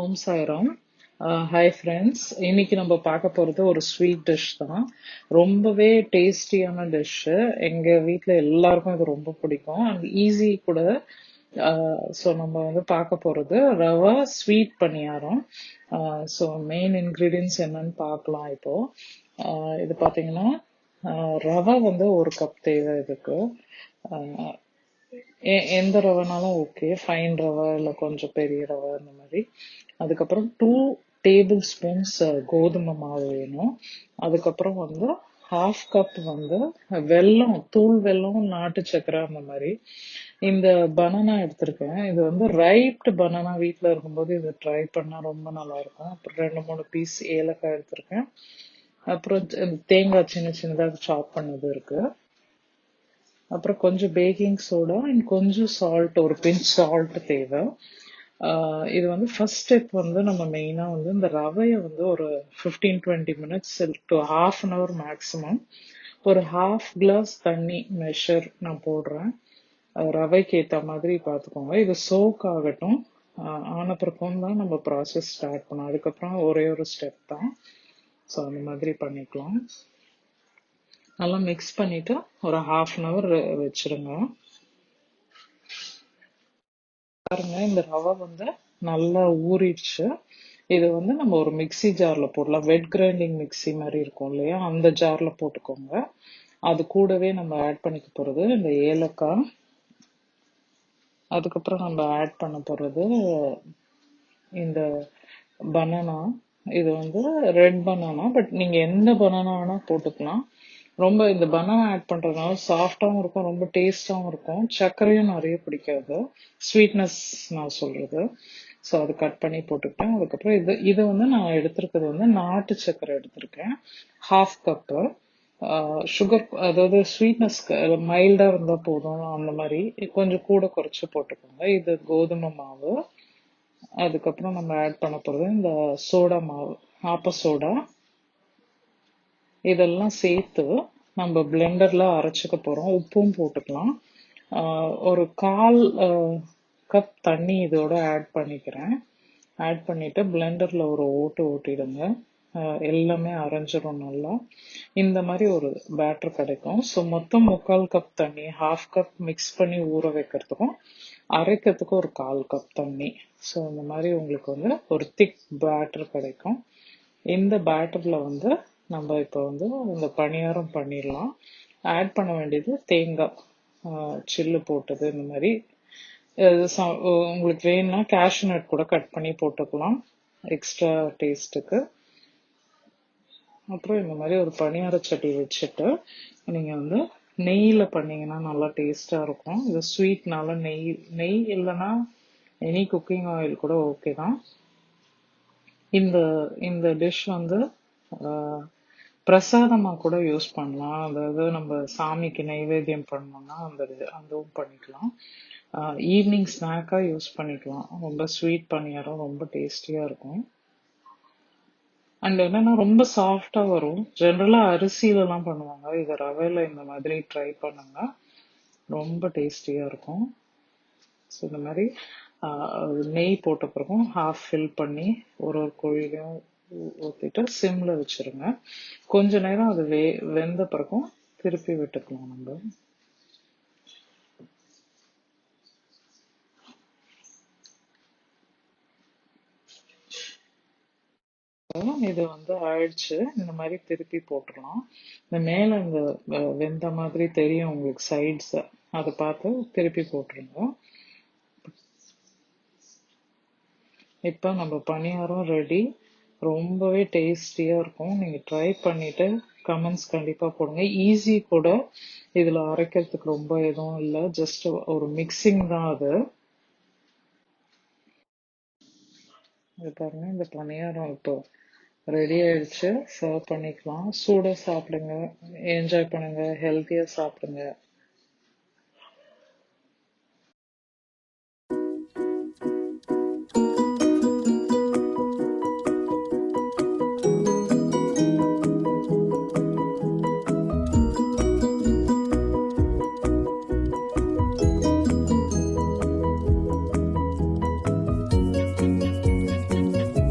ஓம் Sairam. Hi friends, இன்னைக்கு நம்ம பார்க்க போறது ஒரு ஸ்வீட் டிஷ் தான். ரொம்பவே டேஸ்டியான டிஷ்ஷு. எங்க வீட்ல எல்லாருக்கும் இது ரொம்ப பிடிக்கும் அண்ட் ஈஸி கூட. ஸோ நம்ம வந்து பார்க்க போறது ரவா ஸ்வீட் பணியாரம். ஸோ மெயின் இன்க்ரீடியன்ஸ் என்னன்னு பார்க்கலாம் இப்போ. இது பார்த்தீங்கன்னா ரவை வந்து ஒரு கப் தேவை இதுக்கு. ஆஹ் எந்த ரவைனாலும் ஓகே, ஃபைன் ரவை இல்லை கொஞ்சம் பெரிய ரவை அந்த மாதிரி. அதுக்கப்புறம் 2 டேபிள் ஸ்பூன்ஸ் கோதுமை மாவு வேணும். அதுக்கப்புறம் வந்து 1/2 கப் வந்து வெல்லம், தூள் வெல்லம், நாட்டு சக்கரை அந்த மாதிரி. இந்த பனானா எடுத்திருக்கேன். இது வந்து ரைப்டு பனானா வீட்டில் இருக்கும்போது இதை ட்ரை பண்ணா ரொம்ப நல்லா இருக்கும். அப்புறம் 2-3 பீஸ் ஏலக்காய் எடுத்திருக்கேன். அப்புறம் தேங்காய் சின்ன சின்னதாக சாப் பண்ணது இருக்கு. அப்புறம் கொஞ்சம் பேக்கிங் சோடா அண்ட் கொஞ்சம் சால்ட், ஒரு பிஞ்ச் சால்ட் தேவை. இது வந்து ஃபர்ஸ்ட் ஸ்டெப் வந்து நம்ம மெயினா வந்து இந்த ரவையை வந்து ஒரு 15-20 மினிட்ஸ் டு ½ hour மேக்ஸிமம் ஒரு ½ கிளாஸ் தண்ணி மெஷர் நான் போடுறேன். ரவைக்கு ஏற்ற மாதிரி பார்த்துக்கோங்க. இது சோக் ஆகட்டும். ஆன பிறக்கும் தான் நம்ம ப்ராசஸ் ஸ்டார்ட் பண்ணோம். அதுக்கப்புறம் ஒரே ஒரு ஸ்டெப் தான். ஸோ அந்த மாதிரி பண்ணிக்கலாம். நல்லா மிக்ஸ் பண்ணிட்டு ஒரு ½ hour வச்சிருங்க. பாருங்க, இந்த ரவை வந்து நல்லா ஊறிடுச்சு. இது வந்து நம்ம ஒரு மிக்ஸி ஜார்ல போடலாம். வெட் கிரைண்டிங் மிக்ஸி மாதிரி இருக்கும் இல்லையா, அந்த ஜார்ல போட்டுக்கோங்க. அது கூடவே நம்ம ஆட் பண்ணிக்க போறது இந்த ஏலக்காய். அதுக்கப்புறம் நம்ம ஆட் பண்ண போறது இந்த பனானா. இது வந்து ரெட் பனானா, பட் நீங்க எந்த பனானா வேணா போட்டுக்கலாம். ரொம்ப இந்த பனானா ஆட் பண்றதுனால சாஃப்டாவும் இருக்கும், ரொம்ப டேஸ்டாவும் இருக்கும். சர்க்கரையும் நிறைய பிடிக்காது, ஸ்வீட்னஸ் நான் சொல்றது. ஸோ அது கட் பண்ணி போட்டுக்கிட்டேன். அதுக்கப்புறம் இது வந்து நான் எடுத்திருக்கிறது வந்து நாட்டு சர்க்கரை எடுத்திருக்கேன், 1/2 கப்பு. சுகர், அதாவது ஸ்வீட்னஸ் மைல்டா இருந்தா போதும், அந்த மாதிரி கொஞ்சம் கூட குறைச்சு போட்டுக்கோங்க. இது கோதுமை மாவு. அதுக்கப்புறம் நம்ம ஆட் பண்ண போறது இந்த சோடா மாவு, ஆப்ப சோடா. இதெல்லாம் சேர்த்து நம்ம பிளெண்டர்ல அரைச்சிக்க போறோம். உப்பும் போட்டுக்கலாம். ஒரு 1/4 கப் தண்ணி இதோட ஆட் பண்ணிக்கிறேன். ஆட் பண்ணிட்டு பிளெண்டர்ல ஒரு ஓட்டு ஓட்டிடுங்க. எல்லாமே அரைஞ்சிடும் நல்லா. இந்த மாதிரி ஒரு பேட்டர் கிடைக்கும். ஸோ மொத்தம் 3/4 கப் தண்ணி, 1/2 கப் மிக்ஸ் பண்ணி ஊற வைக்கிறதுக்கும் அரைக்கிறதுக்கு ஒரு 1/4 கப் தண்ணி. ஸோ இந்த மாதிரி உங்களுக்கு வந்து ஒரு திக் பேட்டர் கிடைக்கும். இந்த பேட்டர்ல வந்து நம்ம இப்போ வந்து இந்த பணியாரம் பண்ணிடலாம். ஆட் பண்ண வேண்டியது தேங்காய் சில்லு போட்டது. இந்த மாதிரி உங்களுக்கு வேணும்னா கேஷ்யூ நட் கூட கட் பண்ணி போட்டுக்கலாம் எக்ஸ்ட்ரா டேஸ்ட்டுக்கு. அப்புறம் இந்த மாதிரி ஒரு பணியார சட்டி வச்சுட்டு நீங்க வந்து நெய்யில பண்ணீங்கன்னா நல்லா டேஸ்டா இருக்கும். இது ஸ்வீட்னால நெய் இல்லைன்னா எனி குக்கிங் ஆயில் கூட ஓகே தான். இந்த இந்த டிஷ் வந்து பிரசாதமா கூட யூஸ் பண்ணலாம். அதாவது நம்ம சாமிக்கு நைவேத்தியம் பண்ணோம்னா அதுவும் பண்ணிக்கலாம். ஈவினிங் ஸ்நாக்கா யூஸ் பண்ணிக்கலாம். ரொம்ப ஸ்வீட் பணியாரம் ரொம்ப டேஸ்டியா இருக்கும். அண்ட் என்னன்னா ரொம்ப சாஃப்டா வரும். ஜென்ரலா அரிசியில எல்லாம் பண்ணுவாங்க, இதை ரவையில இந்த மாதிரி ட்ரை பண்ணுங்க, ரொம்ப டேஸ்டியா இருக்கும். ஸோ இந்த மாதிரி நெய் போட்ட பிறகும் ஹாஃப் ஃபில் பண்ணி ஒரு குழியிலையும் ஊற்றிட்டு சிம்ல வச்சிருங்க. கொஞ்ச நேரம் அது வெந்த பிறகும் திருப்பி விட்டுக்கலாம் நம்ம. இது வந்து ஆயிடுச்சு. இந்த மாதிரி திருப்பி போட்டுடலாம். இந்த மேல இந்த வெந்த மாதிரி தெரியும் உங்களுக்கு சைட்ஸ், அதை பார்த்து திருப்பி போட்டுருங்க. இப்போ நம்ம பணியாரம் ரெடி. ரொம்பவே டேஸ்டியா இருக்கும். நீங்க ட்ரை பண்ணிட்டு கமெண்ட்ஸ் கண்டிப்பா போடுங்க. ஈஸி கூட, இதுல அரைக்கிறதுக்கு ரொம்ப எதுவும் இல்லை, ஜஸ்ட் ஒரு மிக்சிங் தான் அது. இது பாருங்க, இந்த பணியாரம் இப்போ ரெடி ஆயிடுச்சு. சர்வ் பண்ணிக்கலாம். சூடாக சாப்பிடுங்க, என்ஜாய் பண்ணுங்க, ஹெல்த்தியா சாப்பிடுங்க.